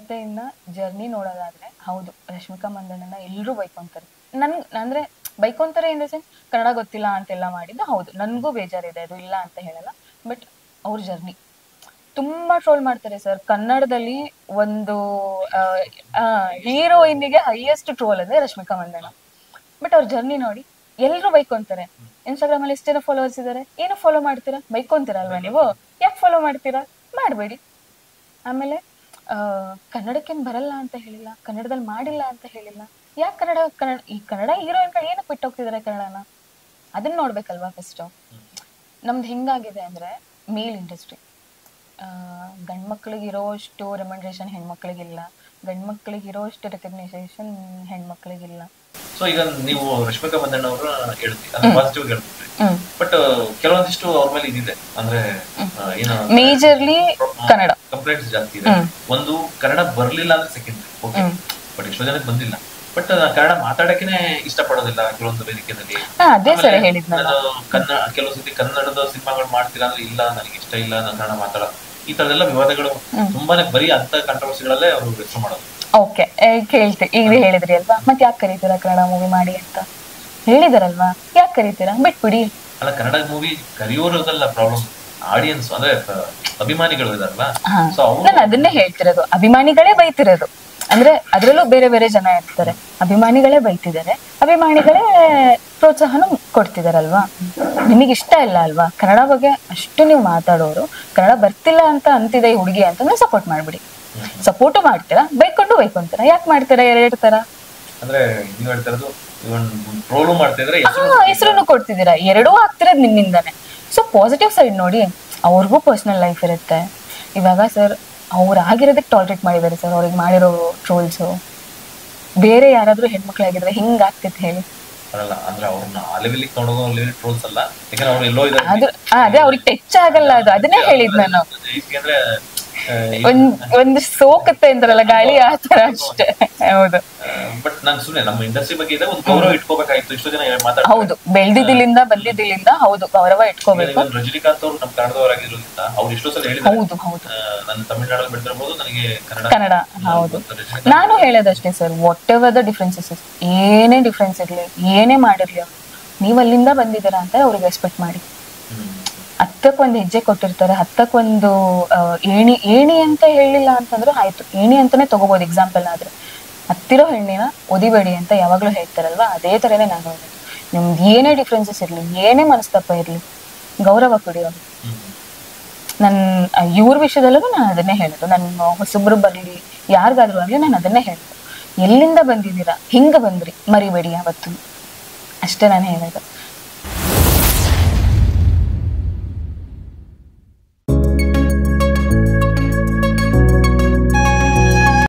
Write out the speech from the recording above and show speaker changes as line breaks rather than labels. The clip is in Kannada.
ಘನತೆಯಿಂದ ಜರ್ನಿ ನೋಡೋದಾದ್ರೆ ಹೌದು, ರಶ್ಮಿಕಾ ಮಂದಣ್ಣನ ಎಲ್ಲರೂ ಬೈಕೊಂತಾರೆ. ಅಂದ್ರೆ ಬೈಕೊಂತಾರೆ ಇನ್ ದ ಸೆನ್ಸ್ ಕನ್ನಡ ಗೊತ್ತಿಲ್ಲ ಅಂತೆಲ್ಲ ಮಾಡಿದ್ದು ಹೌದು, ನನ್ಗೂ ಬೇಜಾರಿದೆ, ಅದು ಇಲ್ಲ ಅಂತ ಹೇಳಲ್ಲ. ಬಟ್ ಅವ್ರ ಜರ್ನಿ ತುಂಬಾ ಟ್ರೋಲ್ ಮಾಡ್ತಾರೆ ಸರ್. ಕನ್ನಡದಲ್ಲಿ ಒಂದು ಹೀರೋಯಿನ್ಗೆ ಹೈಯೆಸ್ಟ್ ಟ್ರೋಲ್ ಅಂದ್ರೆ ರಶ್ಮಿಕಾ ಮಂದಣ್ಣ. ಬಟ್ ಅವ್ರ ಜರ್ನಿ ನೋಡಿ ಎಲ್ರು ಬೈಕೊಂತಾರೆ. ಇನ್ಸ್ಟಾಗ್ರಾಮ್ ಅಲ್ಲಿ ಎಷ್ಟು ಜನ ಫಾಲೋವರ್ಸ್ ಇದಾರೆ, ಏನು ಫಾಲೋ ಮಾಡ್ತೀರಾ? ಬೈಕೊಂತೀರಲ್ವಾ ನೀವು? ಯಾಕೆ ಫಾಲೋ ಮಾಡ್ತೀರಾ? ಮಾಡಬೇಡಿ. ಆಮೇಲೆ ಕನ್ನಡಕ್ಕೇನ್ ಬರಲ್ಲ ಅಂತ ಹೇಳಿಲ್ಲ, ಕನ್ನಡದಲ್ಲಿ ಮಾಡಿಲ್ಲ ಅಂತ ಹೇಳಿಲ್ಲ. ಯಾಕೆ ಈ ಕನ್ನಡ ಹೀರೋಯಿನ್ಗಳು ಏನಕ್ಕೆ ಬಿಟ್ಟು ಹೋಗ್ತಿದಾರೆ ಕನ್ನಡನ? ಅದನ್ನ ನೋಡ್ಬೇಕಲ್ವಾ ಫಸ್ಟ್. ನಮ್ದು ಹೆಂಗಾಗಿದೆ ಅಂದ್ರೆ ಮೇಲ್ ಇಂಡಸ್ಟ್ರಿ, ಗಂಡ್ ಮಕ್ಳಿಗೆ ಇರೋಷ್ಟು ರೆಮ್ಯುನರೇಷನ್ ಹೆಣ್ಮಕ್ಳಿಗಿಲ್ಲ, ಗಂಡ್ ಮಕ್ಳಿಗೆ ಇರೋಷ್ಟು ರೆಕಗ್ನೈಸೇಷನ್ ಹೆಣ್ಮಕ್ಳಿಗಿಲ್ಲ.
ಸೊ ಈಗ ನೀವು ರಶ್ಮಿಕಾ ಮಂದಣ್ಣ ಅವರು ಹೇಳ್ತೀವಿ, ಅಂದ್ರೆ ಪಾಸಿಟಿವ್ ಹೇಳ್ತೀವಿ. ಬಟ್ ಕೆಲವೊಂದಿಷ್ಟು ಅವ್ರ ಮೇಲೆ ಇದಿದೆ, ಅಂದ್ರೆ ಏನು
ಮೇಜರ್ಲಿ ಕನ್ನಡ
ಕಂಪ್ಲೇಂಟ್ಸ್ ಜಾಸ್ತಿ ಇದೆ. ಒಂದು ಕನ್ನಡ ಬರ್ಲಿಲ್ಲ ಅಂದ್ರೆ ಸೆಕೆಂಡ್ರಿ, ಓಕೆ, ಬಟ್ ಎಷ್ಟೋ ಜನಕ್ಕೆ ಬಂದಿಲ್ಲ. ಬಟ್ ಕನ್ನಡ ಮಾತಾಡಕ್ಕೆ ಇಷ್ಟಪಡೋದಿಲ್ಲ ಕೆಲವೊಂದು ವೇದಿಕೆಯಲ್ಲಿ. ಕೆಲವು ಸತಿ ಕನ್ನಡದ ಸಿನಿಮಾಗಳು ಮಾಡ್ತೀರಾ ಅಂದ್ರೆ ಇಲ್ಲ, ನನಗೆ ಇಷ್ಟ ಇಲ್ಲ, ನಾನು ಕನ್ನಡ ಮಾತಾಡ, ಈ ತರದೆಲ್ಲ ವಿವಾದಗಳು ತುಂಬಾನೇ ಬರೀ ಅಂತ ಕಾಂಟ್ರವರ್ಸಿಗಳಲ್ಲೇ ಅವರು ಹೆಸರು ಮಾಡೋದು.
ಓಕೆ, ಕೇಳ್ತೆ ಈಗ ಹೇಳಿದ್ರಿ ಅಲ್ವಾ, ಮತ್ತೆ ಯಾಕೆ ಕರೀತೀರಾ ಕನ್ನಡ ಮೂವಿ ಮಾಡಿ ಅಂತ ಹೇಳಿದಾರಲ್ವಾ, ಯಾಕೆ ಕರೀತೀರಾ? ಬಿಟ್ಬಿಡಿ.
ಅಲ್ಲ, ಕನ್ನಡ ಮೂವಿ ಕರೆಯೋರದಲ್ಲ ಪ್ರಾಬ್ಲಮ್, ಆಡಿಯನ್ಸ್ ಅಂದ್ರೆ ಅಭಿಮಾನಿಗಳು ಇದಾರಲ್ಲ.
ನಾನು ಅದನ್ನೇ ಹೇಳ್ತಿರೋದು, ಅಭಿಮಾನಿಗಳೇ ಬೈತಿರೋದು. ಅಂದ್ರೆ ಅದ್ರಲ್ಲೂ ಬೇರೆ ಬೇರೆ ಜನ ಇರ್ತಾರೆ, ಅಭಿಮಾನಿಗಳೇ ಬೈತಿದ್ದಾರೆ, ಅಭಿಮಾನಿಗಳೇ ಪ್ರೋತ್ಸಾಹನ ಕೊಡ್ತಿದಾರಲ್ವಾ. ನಿಮಗೆ ಇಷ್ಟ ಇಲ್ಲ ಅಲ್ವಾ ಕನ್ನಡ ಬಗ್ಗೆ ಅಷ್ಟು ನೀವು ಮಾತಾಡೋರು, ಕನ್ನಡ ಬರ್ತಿಲ್ಲ ಅಂತ ಅಂತಿದೆ ಈ ಹುಡುಗಿ ಅಂತಂದ್ರೆ ಸಪೋರ್ಟ್ ಮಾಡ್ಬಿಡಿ. ಸಪೋರ್ಟು ಮಾಡ್ತೀರಾ, ಬೈಕೊಂತೀರಾ. ಯಾಕೆ ಮಾಡ್ತೀರಾ? ಎರಡು ತರ
ಅಂದ್ರೆ ನೀವು ಹೇಳ್ತಿರೋದು, ಟ್ರೋಲು ಮಾಡ್ತಿದ್ರೆ
ಹೆಸರು ಕೊಡ್ತಿದ್ದೀರಾ, ಎರಡೂ ಆಗ್ತಿರೋದು ನಿಮ್ಮಿಂದಾನೆ. ಸೊ ಪಾಸಿಟಿವ್ ಸೈಡ್ ನೋಡಿ, ಅವ್ರಿಗೂ ಪರ್ಸನಲ್ ಲೈಫ್ ಇರುತ್ತೆ. ಇವಾಗ ಸರ್ ಅವ್ರು ಆಗಿರೋದಕ್ಕೆ ಟಾಲರೇಟ್ ಮಾಡಿದ್ದಾರೆ ಸರ್, ಅವ್ರಿಗೆ ಮಾಡಿರೋ ಟ್ರೋಲ್ಸು. ಬೇರೆ ಯಾರಾದ್ರೂ ಹೆಣ್ಮಕ್ಳಾಗಿದ್ರೆ ಹಿಂಗ ಆಗ್ತಿತ್ತು ಹೇಳಿ?
ಅಂದ್ರೆ ಅವ್ರನ್ನ ಆ ಲೆವೆಲ್ ತಗೊಂಡೋಗೋ ಲೆವೆಲ್ ಟ್ರೋಲ್ಸ್ ಅಲ್ಲ, ಯಾಕಂದ್ರೆ ಅವ್ರು ಎಲ್ಲೋ ಇದ್ದಾರೆ.
ಅದೇ ಅವ್ರಿಗೆ ಟಚ್ ಆಗಲ್ಲ, ಅದನ್ನೇ ಹೇಳಿದ್ ನಾನು.
ಅಂದ್ರೆ
ಒಂದು ಸೋಕತ್ತೆ ಅಂತಾರಲ್ಲ ಗಾಳಿ, ಆ ತರ ಅಷ್ಟೇ. ಹೌದು,
ಬಟ್ ನಾನು ಸುಮ್ಮನೆ ನಮ್ಮ ಇಂಡಸ್ಟ್ರಿ ಬಗ್ಗೆ ಇದೆ ಒಂದು ಗೌರವ ಇಟ್ಕೋಬೇಕಾಯ್ತು. ಇಷ್ಟು ಜನ ಮಾತಾಡ್ತಾರೆ,
ಹೌದು, ಬೆಳೆದಿದ್ದಿಲ್ಲಿಂದ ಬಂದಿದ್ದಿಲ್ಲಿಂದ ಹೌದು ಗೌರವ ಇಟ್ಕೋಬೇಕು.
ರಜನಿಕಾಂತ್ ಅವರು ನಮ್ಮ ಕನ್ನಡದವರಾಗಿರೋದ್ರಿಂದ ಅವ್ರು ಎಷ್ಟೋ ಸಲ ಹೇಳಿದ್ದಾರೆ,
ಹೌದು ಹೌದು,
ನಾನು ತಮಿಳ್ನಾಡಲ್ಲಿ ಬೆಳೆದಿರಬಹುದು, ನನಗೆ
ಕನ್ನಡ ಹೌದು. ನಾನು ಹೇಳೋದಷ್ಟೇ sir, whatever the differences, ಏನೇ ಡಿಫ್ರೆನ್ಸ್ ಇರ್ಲಿ, ಏನೇ ಮಾಡಿರ್ಲಿ, ನೀವು ಅಲ್ಲಿಂದ ಬಂದಿದ್ದೀರಾ ಅಂತ ಅವ್ರಿಗೆ ರೆಸ್ಪೆಕ್ಟ್ ಮಾಡಿ. ಹತ್ತಕ್ಕೊಂದು ಹೆಜ್ಜೆ ಕೊಟ್ಟಿರ್ತಾರೆ, ಹತ್ತಕ್ಕೊಂದು ಏಣಿ ಅಂತ ಹೇಳಿಲ್ಲ ಅಂತಂದ್ರೆ ಆಯ್ತು, ಏಣಿ ಅಂತಾನೆ ತಗೋಬಹುದು ಎಕ್ಸಾಂಪಲ್. ಆದ್ರೆ ಹತ್ತಿರೋ ಹೆಣ್ಣಿನ ಒದಿಬೇಡಿ ಅಂತ ಯಾವಾಗ್ಲೂ ಹೇಳ್ತಾರಲ್ವಾ, ಅದೇ ತರನೇ ನಾನು ಹೇಳೋದು. ನಿಮ್ದು ಏನೇ ಡಿಫ್ರೆನ್ಸಸ್ ಇರ್ಲಿ, ಏನೇ ಮನಸ್ತಾಪ ಇರ್ಲಿ, ಗೌರವ ಕೊಡಿ ಅವ್ರು. ಇವ್ರ ವಿಷಯದಲ್ಲೂ ನಾನು ಅದನ್ನೇ ಹೇಳೋದು. ನನ್ನ ಹೊಸಬ್ರು ಬರ್ಲಿ, ಯಾರಿಗಾದ್ರೂ ಆಗ್ಲಿ ನಾನು ಅದನ್ನೇ ಹೇಳೋದು. ಎಲ್ಲಿಂದ ಬಂದಿದ್ದೀರಾ, ಹಿಂಗ ಬಂದ್ರಿ, ಮರಿಬೇಡಿ ಯಾವತ್ತು, ಅಷ್ಟೇ ನಾನು ಹೇಳೋದು.